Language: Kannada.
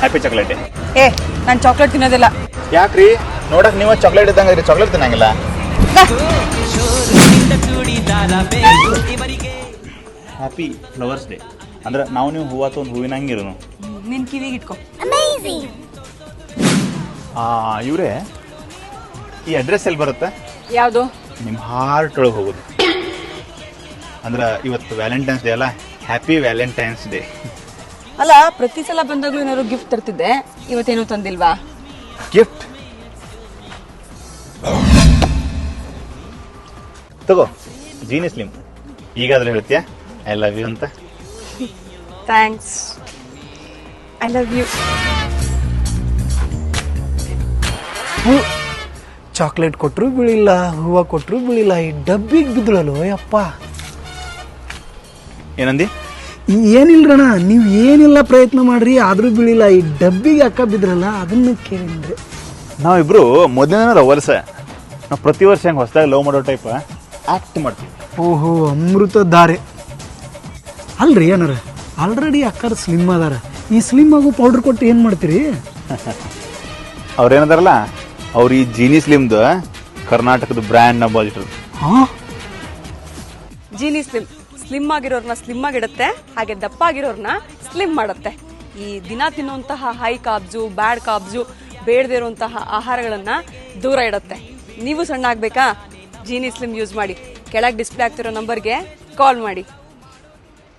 Happy chocolate. ಏ ನಾನು ಚಾಕ್ಲೇಟ್ ತಿನ್ನೋದಿಲ್ಲ. ಯಾಕ್ರಿ ನೋಡಕ್ ನೀವು ಚಾಕ್ಲೇಟ್ ಇದ್ದಂಗೆ ಚಾಕ್ಲೇಟ್ ತಿನ್ನಂಗಿಲ್ಲ. ಹ್ಯಾಪಿ ಫ್ಲವರ್ಸ್ ಡೇ ಅಂದ್ರೆ ನಾವು ನೀವು ಹೂವು ತೊಗೊಂಡು ಹೂವಿನ ಹಂಗಿರೋನು. ನಿನ್ ಕಿವಿಗೆ ಇಟ್ಕೊ. ಇವರೇ ಈ ಅಡ್ರೆಸ್ ಎಲ್ಲಿ ಬರುತ್ತೆ? ಯಾವುದು? ನಿಮ್ಮ ಹಾರ್ಟ್ ಒಳಗೆ ಹೋಗೋದು. ಅಂದ್ರೆ ಇವತ್ತು ವ್ಯಾಲೆಂಟೈನ್ಸ್ ಡೇ ಅಲ್ಲ, ಹ್ಯಾಪಿ ವ್ಯಾಲೆಂಟೈನ್ಸ್ ಡೇ. ಅಲ್ಲ, ಪ್ರತಿ ಸಲ ಬಂದಾಗ್ಲೂ ಏನಾದ್ರು ಗಿಫ್ಟ್ ತರ್ತಿದ್ದೆ, ಇವತ್ತೇನು ತಂದಿಲ್ವಾ? ಗಿಫ್ಟ್ ತಗೋ, ಜೀನಿ ಸ್ಲಿಮ್. ಈಗಾದ್ರೂ ಹೇಳ್ತೀಯಾ ಐ ಲವ್ ಯು ಅಂತ? Thanks, I love you. Chocolate ಕೊಟ್ಟರು ಬೀಳಿಲ್ಲ, ಹೂವು ಕೊಟ್ಟರು ಬೀಳಿಲ್ಲ, ಈ ಡಬ್ಬಿಗೆ ಬಿದ್ರಲ್ಲೋ ಯಪ್ಪ. ಏನಂದಿ? ಏನಿಲ್ರಣ, ನೀವು ಏನಿಲ್ಲ ಪ್ರಯತ್ನ ಮಾಡ್ರಿ ಆದರೂ ಬೀಳಿಲ್ಲ, ಈ ಡಬ್ಬಿಗೆ ಅಕ್ಕ ಬಿದ್ರಲ್ಲ ಅದನ್ನ ಕೇಳಿದ್ರೆ. ನಾವಿಬ್ರು ಮೊದಲನೇ ಲವರ್ಸ. ನಾವು ಪ್ರತಿ ವರ್ಷ ಹೆಂಗೆ ಹೊಸದಾಗಿ ಲವ್ ಮಾಡೋ ಟೈಪ್ ಆಕ್ಟ್ ಮಾಡ್ತೀವಿ. ಓಹೋ, ಅಮೃತ ಧಾರೆ. ಅಲ್ರಿ ಏನಾರ ಆಲ್ರೆಡಿ ಅಕ್ಕರ ಸ್ಲಿಮ್ ಅದಾರ, ಈ ಸ್ಲಿಮ್ ಆಗೋ ಪೌಡರ್ ಕೊಟ್ಟು ಏನು ಮಾಡ್ತೀರಿ? ಅವ್ರೇನದಾರಲ್ಲ, ಅವ್ರು ಈ ಜೀನಿ ಸ್ಲಿಮ್ದು ಕರ್ನಾಟಕದ ಬ್ರ್ಯಾಂಡ್ ಅಂಬಾಸಿಡರ್. ಹಾಂ, ಜೀನಿ ಸ್ಲಿಮ್ ಸ್ಲಿಮ್ ಆಗಿರೋರ್ನ ಸ್ಲಿಮ್ ಆಗಿಡುತ್ತೆ, ಹಾಗೆ ದಪ್ಪ ಆಗಿರೋರ್ನ ಸ್ಲಿಮ್ ಮಾಡುತ್ತೆ. ಈ ದಿನ ತಿನ್ನುವಂತಹ ಹೈ ಕಾಬ್ಸು, ಬ್ಯಾಡ್ ಕಾಬ್ಸು, ಬೇಡದೇ ಇರುವಂತಹ ಆಹಾರಗಳನ್ನ ದೂರ ಇಡುತ್ತೆ. ನೀವು ಸಣ್ಣ ಆಗ್ಬೇಕಾ? ಜೀನಿ ಸ್ಲಿಮ್ ಯೂಸ್ ಮಾಡಿ. ಕೆಳಗೆ ಡಿಸ್ಪ್ಲೇ ಆಗ್ತಿರೋ ನಂಬರ್ಗೆ ಕಾಲ್ ಮಾಡಿ.